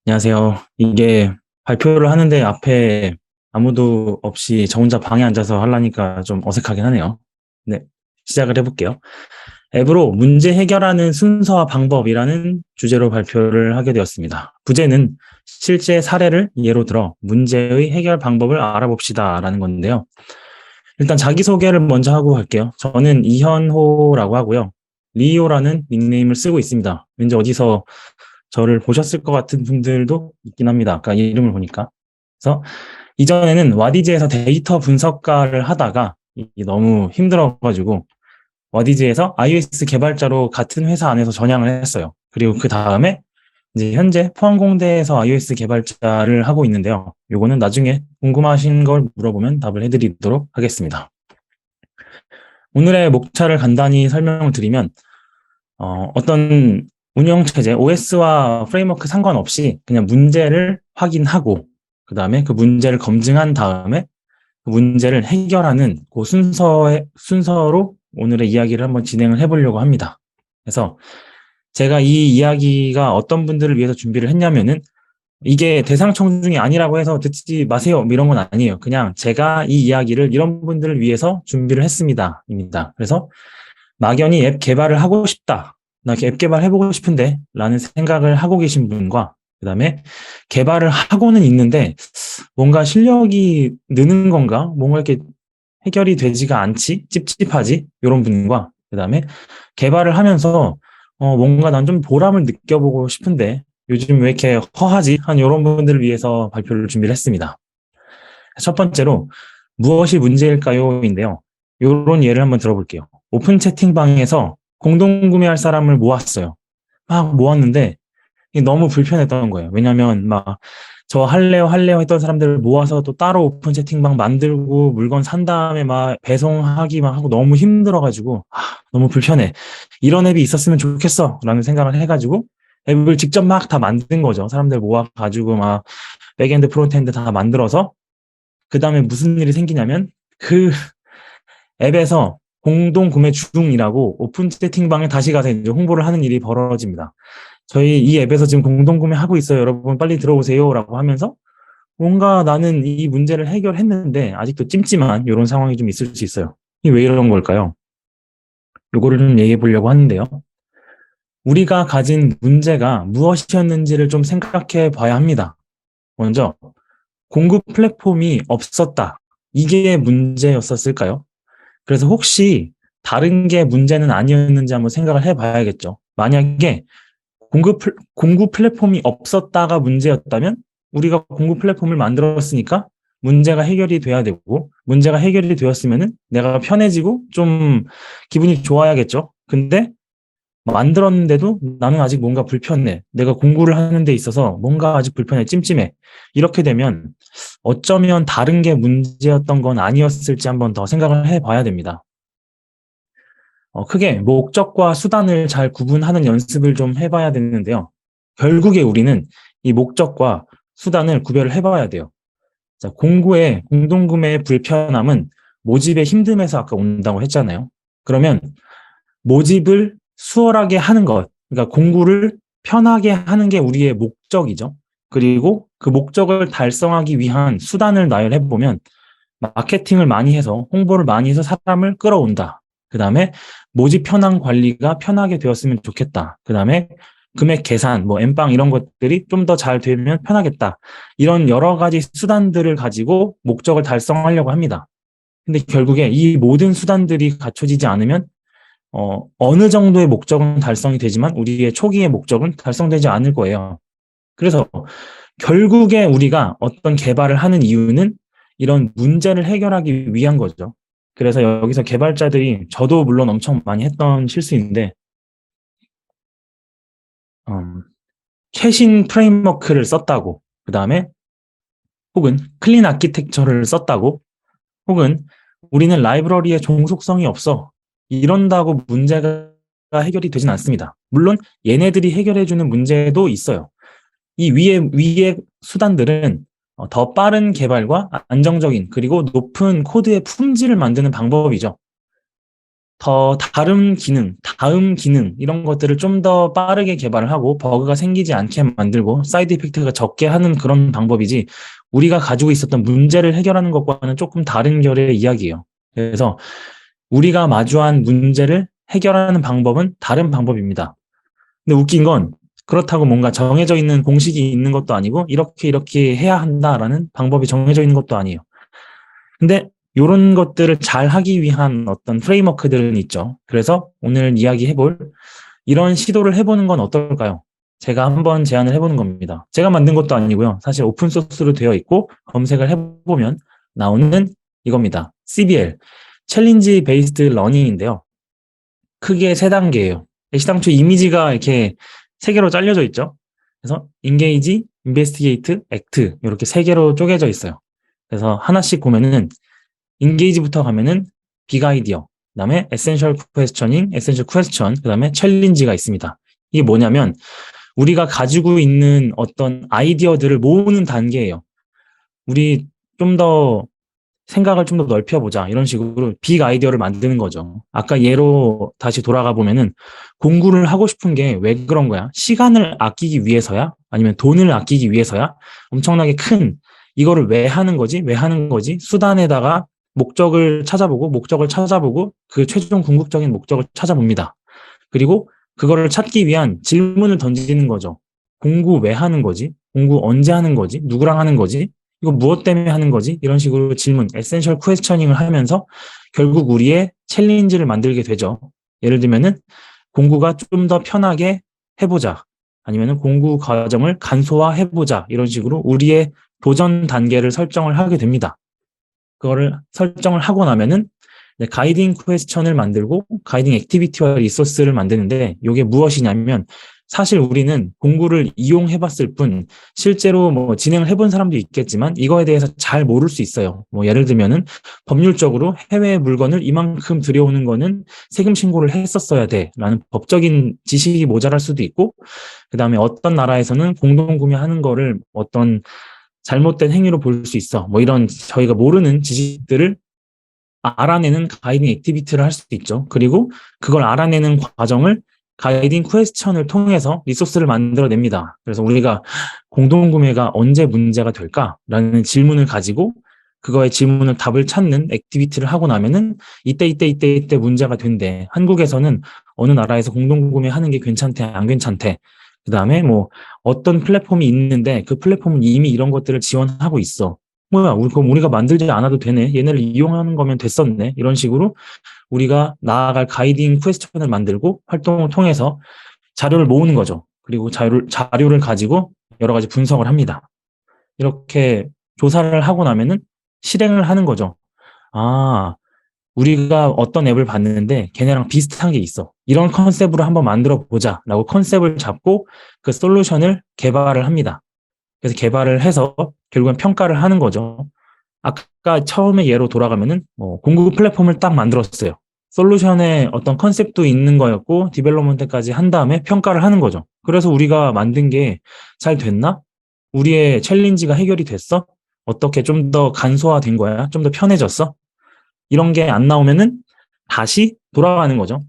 안녕하세요. 이게 발표를 하는데 앞에 아무도 없이 저 혼자 방에 앉아서 하려니까 좀 어색하긴 하네요. 네, 시작을 해볼게요. 앱으로 문제 해결하는 순서와 방법이라는 주제로 발표를 하게 되었습니다. 부제는 실제 사례를 예로 들어 문제의 해결 방법을 알아봅시다라는 건데요. 일단 자기소개를 먼저 하고 갈게요. 저는 이현호라고 하고요. 리오라는 닉네임을 쓰고 있습니다. 왠지 어디서 저를 보셨을 것 같은 분들도 있긴 합니다. 아까 이름을 보니까. 그래서 이전에는 와디즈에서 데이터 분석가를 하다가 너무 힘들어가지고 와디즈에서 iOS 개발자로 같은 회사 안에서 전향을 했어요. 그리고 그 다음에 이제 현재 포항공대에서 iOS 개발자를 하고 있는데요. 요거는 나중에 궁금하신 걸 물어보면 답을 해드리도록 하겠습니다. 오늘의 목차를 간단히 설명을 드리면 어떤 운영체제, OS와 프레임워크 상관없이 그냥 문제를 확인하고 그 다음에 그 문제를 검증한 다음에 그 문제를 해결하는 그 순서로 오늘의 이야기를 한번 진행을 해보려고 합니다. 그래서 제가 이 이야기가 어떤 분들을 위해서 준비를 했냐면은 이게 대상청중이 아니라고 해서 듣지 마세요 이런 건 아니에요. 그냥 제가 이 이야기를 이런 분들을 위해서 준비를 했습니다. 입니다. 그래서 막연히 앱 개발을 하고 싶다. 나 앱 개발 해보고 싶은데 라는 생각을 하고 계신 분과 그 다음에 개발을 하고는 있는데 뭔가 실력이 느는 건가? 뭔가 이렇게 해결이 되지가 않지? 찝찝하지? 이런 분과 그 다음에 개발을 하면서 뭔가 난 좀 보람을 느껴보고 싶은데 요즘 왜 이렇게 허하지? 한 이런 분들을 위해서 발표를 준비를 했습니다. 첫 번째로 무엇이 문제일까요? 인데요. 이런 예를 한번 들어볼게요. 오픈 채팅방에서 공동 구매할 사람을 모았어요. 막 모았는데 이게 너무 불편했던 거예요. 왜냐면 막 저 할래요 했던 사람들을 모아서 또 따로 오픈 채팅방 만들고 물건 산 다음에 막 배송하기만 하고 너무 힘들어가지고 너무 불편해. 이런 앱이 있었으면 좋겠어 라는 생각을 해가지고 앱을 직접 막 다 만든 거죠. 사람들 모아가지고 막 백엔드 프론트엔드 다 만들어서 그 다음에 무슨 일이 생기냐면 그 앱에서 공동 구매 중이라고 오픈 채팅방에 다시 가서 이제 홍보를 하는 일이 벌어집니다. 저희 이 앱에서 지금 공동 구매하고 있어요. 여러분 빨리 들어오세요라고 하면서 뭔가 나는 이 문제를 해결했는데 아직도 찜찜한 이런 상황이 좀 있을 수 있어요. 이게 왜 이런 걸까요? 요거를 좀 얘기해 보려고 하는데요. 우리가 가진 문제가 무엇이었는지를 좀 생각해 봐야 합니다. 먼저 공급 플랫폼이 없었다. 이게 문제였었을까요? 그래서 혹시 다른 게 문제는 아니었는지 한번 생각을 해봐야겠죠. 만약에 공급 플랫폼이 없었다가 문제였다면 우리가 공급 플랫폼을 만들었으니까 문제가 해결이 돼야 되고 문제가 해결이 되었으면은 내가 편해지고 좀 기분이 좋아야겠죠. 근데 만들었는데도 나는 아직 뭔가 불편해. 내가 공부를 하는 데 있어서 뭔가 아직 불편해, 찜찜해. 이렇게 되면 어쩌면 다른 게 문제였던 건 아니었을지 한번 더 생각을 해봐야 됩니다. 크게 목적과 수단을 잘 구분하는 연습을 좀 해봐야 되는데요. 결국에 우리는 이 목적과 수단을 구별을 해봐야 돼요. 자, 공구의 공동구매의 불편함은 모집의 힘듦에서 아까 온다고 했잖아요. 그러면 모집을 수월하게 하는 것, 그러니까 공구를 편하게 하는 게 우리의 목적이죠. 그리고 그 목적을 달성하기 위한 수단을 나열해보면 마케팅을 많이 해서 홍보를 많이 해서 사람을 끌어온다. 그 다음에 모집 현황 관리가 편하게 되었으면 좋겠다. 그 다음에 금액 계산, 뭐 엠빵 이런 것들이 좀 더 잘 되면 편하겠다. 이런 여러 가지 수단들을 가지고 목적을 달성하려고 합니다. 근데 결국에 이 모든 수단들이 갖춰지지 않으면 어느 정도의 목적은 달성이 되지만 우리의 초기의 목적은 달성되지 않을 거예요. 그래서 결국에 우리가 어떤 개발을 하는 이유는 이런 문제를 해결하기 위한 거죠. 그래서 여기서 개발자들이 저도 물론 엄청 많이 했던 실수인데 캐신 프레임워크를 썼다고 그 다음에 혹은 클린 아키텍처를 썼다고 혹은 우리는 라이브러리에 종속성이 없어 이런다고 문제가 해결이 되진 않습니다. 물론 얘네들이 해결해주는 문제도 있어요. 이 위의 수단들은 더 빠른 개발과 안정적인 그리고 높은 코드의 품질을 만드는 방법이죠. 더 다른 기능, 다음 기능 이런 것들을 좀 더 빠르게 개발을 하고 버그가 생기지 않게 만들고 사이드 이펙트가 적게 하는 그런 방법이지 우리가 가지고 있었던 문제를 해결하는 것과는 조금 다른 결의 이야기예요. 그래서 우리가 마주한 문제를 해결하는 방법은 다른 방법입니다. 근데 웃긴 건 그렇다고 뭔가 정해져 있는 공식이 있는 것도 아니고 이렇게 해야 한다라는 방법이 정해져 있는 것도 아니에요. 근데 이런 것들을 잘 하기 위한 어떤 프레임워크들은 있죠. 그래서 오늘 이야기해볼 이런 시도를 해보는 건 어떨까요? 제가 한번 제안을 해보는 겁니다. 제가 만든 것도 아니고요. 사실 오픈소스로 되어 있고 검색을 해보면 나오는 이겁니다. CBL, 챌린지 베이스드 러닝인데요. 크게 세 단계예요. 시당초 이미지가 이렇게 세 개로 잘려져 있죠. 그래서 engage, investigate, act 이렇게 세 개로 쪼개져 있어요. 그래서 하나씩 보면은 engage부터 가면은 빅 아이디어, 그다음에 essential questioning, essential question, 그다음에 challenge가 있습니다. 이게 뭐냐면 우리가 가지고 있는 어떤 아이디어들을 모으는 단계예요. 우리 좀 더 생각을 좀 더 넓혀보자 이런 식으로 빅 아이디어를 만드는 거죠. 아까 예로 다시 돌아가 보면은 공부를 하고 싶은 게 왜 그런 거야? 시간을 아끼기 위해서야? 아니면 돈을 아끼기 위해서야? 엄청나게 큰 이거를 왜 하는 거지? 왜 하는 거지? 수단에다가 목적을 찾아보고 그 최종 궁극적인 목적을 찾아봅니다. 그리고 그거를 찾기 위한 질문을 던지는 거죠. 공부 왜 하는 거지? 공부 언제 하는 거지? 누구랑 하는 거지? 이거 무엇 때문에 하는 거지? 이런 식으로 질문, 에센셜 퀘스처닝을 하면서 결국 우리의 챌린지를 만들게 되죠. 예를 들면은 공부가 좀 더 편하게 해보자. 아니면은 공부 과정을 간소화해보자. 이런 식으로 우리의 도전 단계를 설정을 하게 됩니다. 그거를 설정을 하고 나면은 가이딩 퀘스천을 만들고 가이딩 액티비티와 리소스를 만드는데 이게 무엇이냐면 사실 우리는 공구를 이용해 봤을 뿐 실제로 뭐 진행을 해본 사람도 있겠지만 이거에 대해서 잘 모를 수 있어요. 뭐 예를 들면은 법률적으로 해외 물건을 이만큼 들여오는 거는 세금 신고를 했었어야 돼라는 법적인 지식이 모자랄 수도 있고 그다음에 어떤 나라에서는 공동 구매하는 거를 어떤 잘못된 행위로 볼 수 있어. 뭐 이런 저희가 모르는 지식들을 알아내는 가이딩 액티비티를 할 수도 있죠. 그리고 그걸 알아내는 과정을 가이딩 퀘스천을 통해서 리소스를 만들어냅니다. 그래서 우리가 공동구매가 언제 문제가 될까라는 질문을 가지고 그거의 질문을 답을 찾는 액티비티를 하고 나면은 이때 문제가 된대. 한국에서는 어느 나라에서 공동구매하는 게 괜찮대, 안 괜찮대. 그 다음에 뭐 어떤 플랫폼이 있는데 그 플랫폼은 이미 이런 것들을 지원하고 있어. 뭐야, 그럼 우리가 만들지 않아도 되네. 얘네를 이용하는 거면 됐었네. 이런 식으로 우리가 나아갈 가이딩 퀘스천을 만들고 활동을 통해서 자료를 모으는 거죠. 그리고 자료를 가지고 여러 가지 분석을 합니다. 이렇게 조사를 하고 나면은 실행을 하는 거죠. 아, 우리가 어떤 앱을 봤는데 걔네랑 비슷한 게 있어. 이런 컨셉으로 한번 만들어 보자 라고 컨셉을 잡고 그 솔루션을 개발을 합니다. 그래서 개발을 해서 결국엔 평가를 하는 거죠. 아까 처음에 예로 돌아가면은 공급 플랫폼을 딱 만들었어요. 솔루션에 어떤 컨셉도 있는 거였고 디벨롭먼트까지 한 다음에 평가를 하는 거죠. 그래서 우리가 만든 게 잘 됐나? 우리의 챌린지가 해결이 됐어? 어떻게 좀 더 간소화된 거야? 좀 더 편해졌어? 이런 게 안 나오면은 다시 돌아가는 거죠.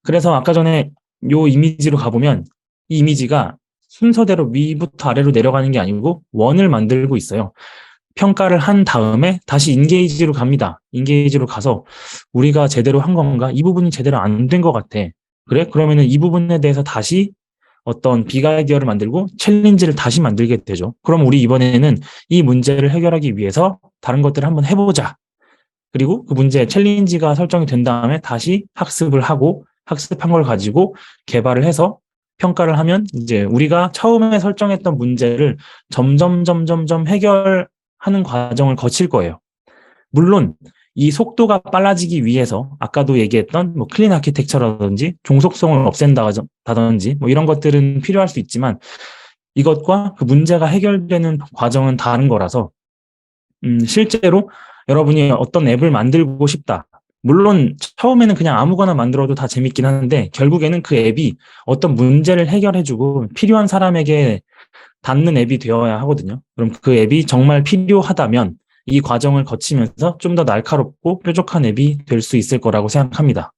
그래서 아까 전에 요 이미지로 가보면 이 이미지가 순서대로 위부터 아래로 내려가는 게 아니고 원을 만들고 있어요. 평가를 한 다음에 다시 인게이지로 갑니다. 인게이지로 가서 우리가 제대로 한 건가? 이 부분이 제대로 안 된 것 같아. 그래? 그러면은 이 부분에 대해서 다시 어떤 빅 아이디어를 만들고 챌린지를 다시 만들게 되죠. 그럼 우리 이번에는 이 문제를 해결하기 위해서 다른 것들을 한번 해보자. 그리고 그 문제 챌린지가 설정이 된 다음에 다시 학습을 하고 학습한 걸 가지고 개발을 해서 평가를 하면 이제 우리가 처음에 설정했던 문제를 점점 해결하는 과정을 거칠 거예요. 물론 이 속도가 빨라지기 위해서 아까도 얘기했던 뭐 클린 아키텍처라든지 종속성을 없앤다든지 뭐 이런 것들은 필요할 수 있지만 이것과 그 문제가 해결되는 과정은 다른 거라서 실제로 여러분이 어떤 앱을 만들고 싶다. 물론 처음에는 그냥 아무거나 만들어도 다 재밌긴 하는데 결국에는 그 앱이 어떤 문제를 해결해주고 필요한 사람에게 닿는 앱이 되어야 하거든요. 그럼 그 앱이 정말 필요하다면 이 과정을 거치면서 좀 더 날카롭고 뾰족한 앱이 될 수 있을 거라고 생각합니다.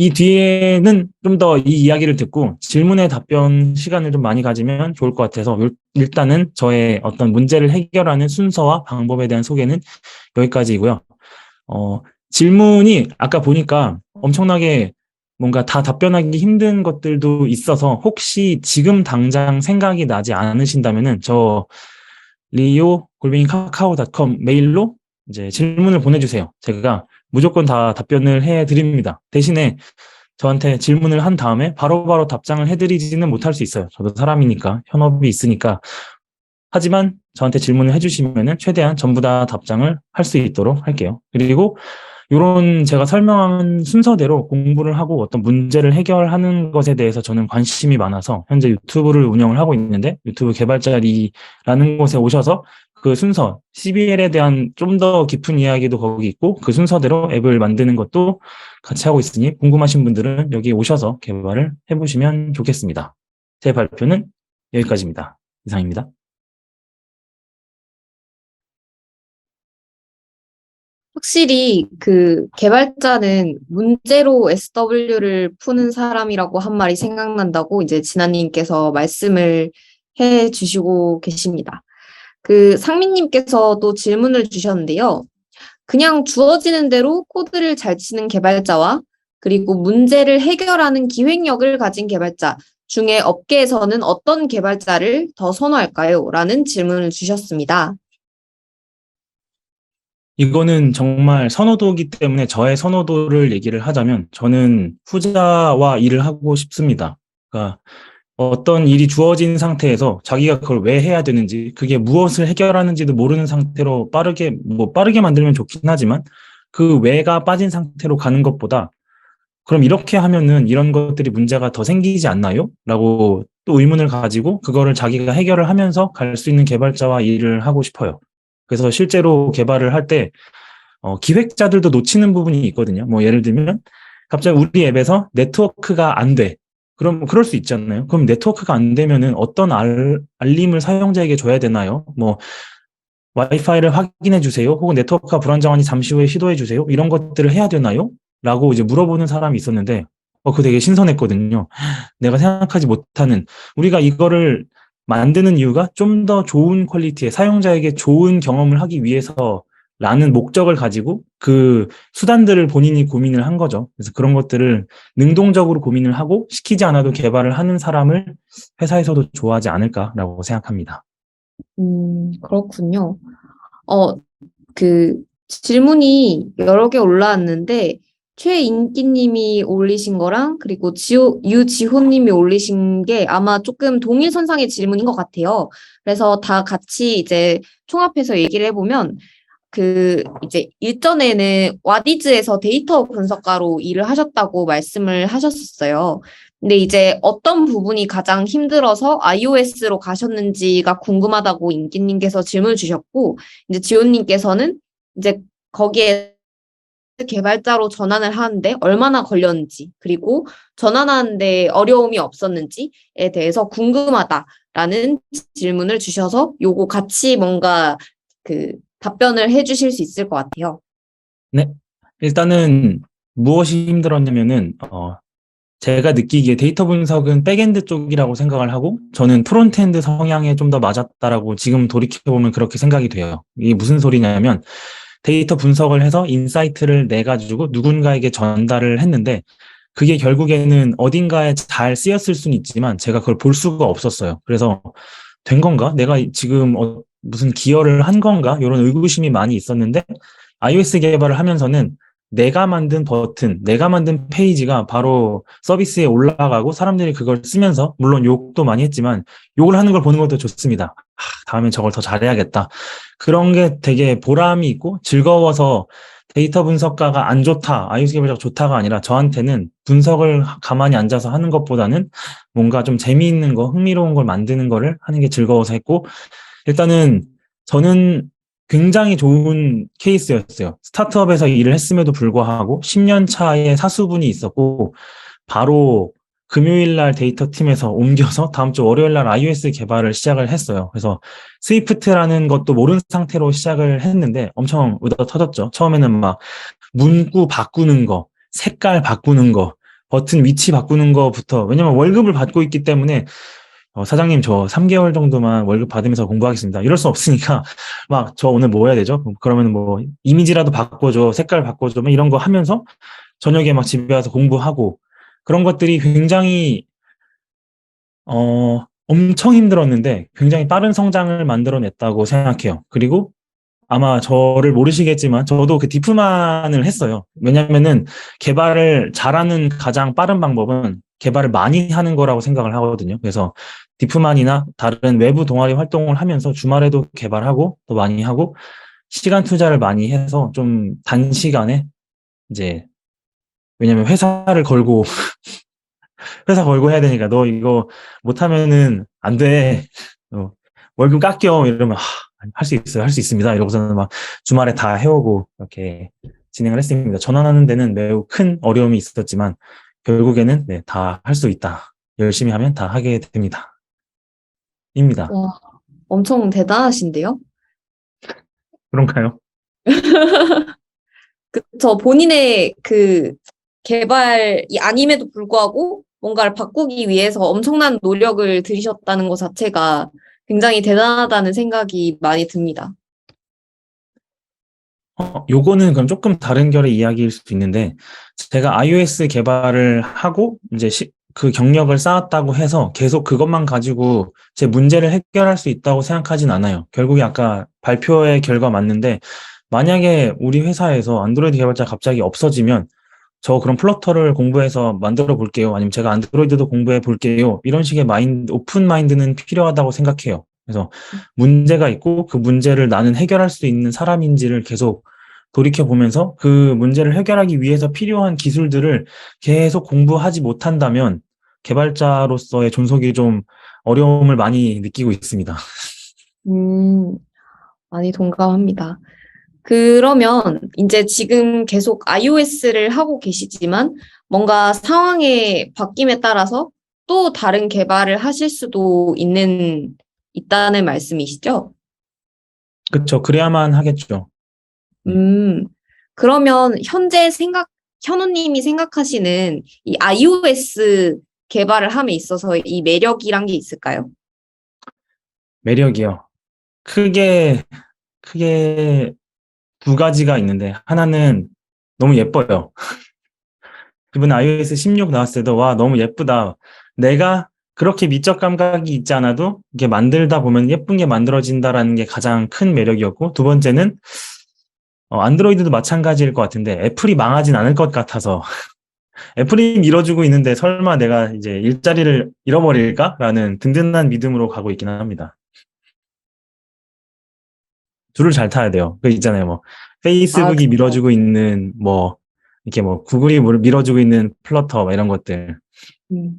이 뒤에는 좀 더 이 이야기를 듣고 질문에 답변 시간을 좀 많이 가지면 좋을 것 같아서 일단은 저의 어떤 문제를 해결하는 순서와 방법에 대한 소개는 여기까지이고요. 질문이 아까 보니까 엄청나게 뭔가 다 답변하기 힘든 것들도 있어서 혹시 지금 당장 생각이 나지 않으신다면은 저 leo@kakao.com 메일로 이제 질문을 보내주세요. 제가 무조건 다 답변을 해드립니다. 대신에 저한테 질문을 한 다음에 바로바로 답장을 해드리지는 못할 수 있어요. 저도 사람이니까, 현업이 있으니까. 하지만 저한테 질문을 해주시면은 최대한 전부 다 답장을 할 수 있도록 할게요. 그리고 이런 제가 설명한 순서대로 공부를 하고 어떤 문제를 해결하는 것에 대해서 저는 관심이 많아서 현재 유튜브를 운영을 하고 있는데 유튜브 개발자리라는 곳에 오셔서 그 순서, CBL에 대한 좀 더 깊은 이야기도 거기 있고 그 순서대로 앱을 만드는 것도 같이 하고 있으니 궁금하신 분들은 여기 오셔서 개발을 해보시면 좋겠습니다. 제 발표는 여기까지입니다. 이상입니다. 확실히 그 개발자는 문제로 SW를 푸는 사람이라고 한 말이 생각난다고 이제 진아님께서 말씀을 해 주시고 계십니다. 그 상민님께서도 질문을 주셨는데요. 그냥 주어지는 대로 코드를 잘 치는 개발자와 그리고 문제를 해결하는 기획력을 가진 개발자 중에 업계에서는 어떤 개발자를 더 선호할까요? 라는 질문을 주셨습니다. 이거는 정말 선호도이기 때문에 저의 선호도를 얘기를 하자면 저는 후자와 일을 하고 싶습니다. 그러니까 어떤 일이 주어진 상태에서 자기가 그걸 왜 해야 되는지, 그게 무엇을 해결하는지도 모르는 상태로 빠르게 만들면 좋긴 하지만 그 왜가 빠진 상태로 가는 것보다 그럼 이렇게 하면은 이런 것들이 문제가 더 생기지 않나요? 라고 또 의문을 가지고 그거를 자기가 해결을 하면서 갈 수 있는 개발자와 일을 하고 싶어요. 그래서 실제로 개발을 할 때 기획자들도 놓치는 부분이 있거든요. 뭐 예를 들면 갑자기 우리 앱에서 네트워크가 안 돼. 그럼 그럴 수 있잖아요. 그럼 네트워크가 안 되면은 어떤 알림을 사용자에게 줘야 되나요? 뭐 와이파이를 확인해 주세요. 혹은 네트워크가 불안정하니 잠시 후에 시도해 주세요. 이런 것들을 해야 되나요? 라고 이제 물어보는 사람이 있었는데 그거 되게 신선했거든요. 내가 생각하지 못하는 우리가 이거를 만드는 이유가 좀 더 좋은 퀄리티의 사용자에게 좋은 경험을 하기 위해서라는 목적을 가지고 그 수단들을 본인이 고민을 한 거죠. 그래서 그런 것들을 능동적으로 고민을 하고 시키지 않아도 개발을 하는 사람을 회사에서도 좋아하지 않을까라고 생각합니다. 그렇군요. 어, 그 질문이 여러 개 올라왔는데 최인기님이 올리신 거랑 그리고 유지호님이 올리신 게 아마 조금 동일선상의 질문인 것 같아요. 그래서 다 같이 이제 총합해서 얘기를 해보면 그 이제 일전에는 와디즈에서 데이터 분석가로 일을 하셨다고 말씀을 하셨었어요. 근데 이제 어떤 부분이 가장 힘들어서 iOS로 가셨는지가 궁금하다고 인기님께서 질문을 주셨고, 이제 지호님께서는 이제 거기에 개발자로 전환을 하는데 얼마나 걸렸는지, 그리고 전환하는데 어려움이 없었는지에 대해서 궁금하다라는 질문을 주셔서 요거 같이 뭔가 그 답변을 해주실 수 있을 것 같아요. 네. 일단은 무엇이 힘들었냐면은 제가 느끼기에 데이터 분석은 백엔드 쪽이라고 생각을 하고 저는 프론트엔드 성향에 좀 더 맞았다라고 지금 돌이켜보면 그렇게 생각이 돼요. 이게 무슨 소리냐면 데이터 분석을 해서 인사이트를 내가지고 누군가에게 전달을 했는데 그게 결국에는 어딘가에 잘 쓰였을 수는 있지만 제가 그걸 볼 수가 없었어요. 그래서 된 건가? 내가 지금 무슨 기여를 한 건가? 이런 의구심이 많이 있었는데 iOS 개발을 하면서는 내가 만든 버튼, 내가 만든 페이지가 바로 서비스에 올라가고 사람들이 그걸 쓰면서 물론 욕도 많이 했지만 욕을 하는 걸 보는 것도 좋습니다. 다음엔 저걸 더 잘해야겠다. 그런 게 되게 보람이 있고 즐거워서 데이터 분석가가 안 좋다, iOS 개발자가 좋다가 아니라 저한테는 분석을 가만히 앉아서 하는 것보다는 뭔가 좀 재미있는 거, 흥미로운 걸 만드는 거를 하는 게 즐거워서 했고 일단은 저는 굉장히 좋은 케이스였어요. 스타트업에서 일을 했음에도 불구하고 10년 차에 사수분이 있었고 바로 금요일 날 데이터 팀에서 옮겨서 다음 주 월요일 날 iOS 개발을 시작을 했어요. 그래서 스위프트라는 것도 모르는 상태로 시작을 했는데 엄청 의도 터졌죠. 처음에는 막 문구 바꾸는 거, 색깔 바꾸는 거, 버튼 위치 바꾸는 거부터, 왜냐면 월급을 받고 있기 때문에 사장님, 저 3개월 정도만 월급 받으면서 공부하겠습니다. 이럴 수 없으니까, 막, 저 오늘 뭐 해야 되죠? 그러면 뭐, 이미지라도 바꿔줘, 색깔 바꿔줘, 막 이런 거 하면서, 저녁에 막 집에 와서 공부하고, 그런 것들이 굉장히, 엄청 힘들었는데, 굉장히 빠른 성장을 만들어냈다고 생각해요. 그리고 아마 저를 모르시겠지만, 저도 그 디프만을 했어요. 왜냐면은, 개발을 잘하는 가장 빠른 방법은 개발을 많이 하는 거라고 생각을 하거든요. 그래서 디프만이나 다른 외부 동아리 활동을 하면서 주말에도 개발하고 또 많이 하고 시간 투자를 많이 해서 좀 단시간에 이제 왜냐면 회사 걸고 해야 되니까 너 이거 못하면은 안 돼. 월급 깎여 이러면 할 수 있어요. 할 수 있습니다. 이러고서는 막 주말에 다 해오고 이렇게 진행을 했습니다. 전환하는 데는 매우 큰 어려움이 있었지만 결국에는 네, 다 할 수 있다. 열심히 하면 다 하게 됩니다. 입니다. 와, 엄청 대단하신데요? 그런가요? 그쵸. 본인의 그 개발이 아님에도 불구하고 뭔가를 바꾸기 위해서 엄청난 노력을 들이셨다는 것 자체가 굉장히 대단하다는 생각이 많이 듭니다. 요거는 그럼 조금 다른 결의 이야기일 수도 있는데, 제가 iOS 개발을 하고, 이제 그 경력을 쌓았다고 해서 계속 그것만 가지고 제 문제를 해결할 수 있다고 생각하진 않아요. 결국에 아까 발표의 결과 맞는데, 만약에 우리 회사에서 안드로이드 개발자 갑자기 없어지면, 저 그럼 플러터를 공부해서 만들어 볼게요. 아니면 제가 안드로이드도 공부해 볼게요. 이런 식의 오픈 마인드는 필요하다고 생각해요. 그래서 문제가 있고 그 문제를 나는 해결할 수 있는 사람인지를 계속 돌이켜 보면서 그 문제를 해결하기 위해서 필요한 기술들을 계속 공부하지 못한다면 개발자로서의 존속이 좀 어려움을 많이 느끼고 있습니다. 음, 많이 동감합니다. 그러면 이제 지금 계속 iOS를 하고 계시지만 뭔가 상황의 바뀜에 따라서 또 다른 개발을 하실 수도 있다는 말씀이시죠? 그렇죠. 그래야만 하겠죠. 네. 음, 그러면 현우님이 생각하시는 이 iOS 개발을 함에 있어서 이 매력이란 게 있을까요? 매력이요. 크게 크게 두 가지가 있는데 하나는 너무 예뻐요. 이번에 iOS 16 나왔을 때도 와 너무 예쁘다. 내가 그렇게 미적 감각이 있지 않아도 이게 만들다 보면 예쁜 게 만들어진다라는 게 가장 큰 매력이었고 두 번째는 안드로이드도 마찬가지일 것 같은데 애플이 망하진 않을 것 같아서 애플이 밀어주고 있는데 설마 내가 이제 일자리를 잃어버릴까라는 든든한 믿음으로 가고 있기는 합니다. 줄을 잘 타야 돼요. 그 있잖아요. 뭐 아, 페이스북이 그쵸. 밀어주고 있는 뭐 이렇게 뭐 구글이 밀어주고 있는 플러터 막 이런 것들. 음.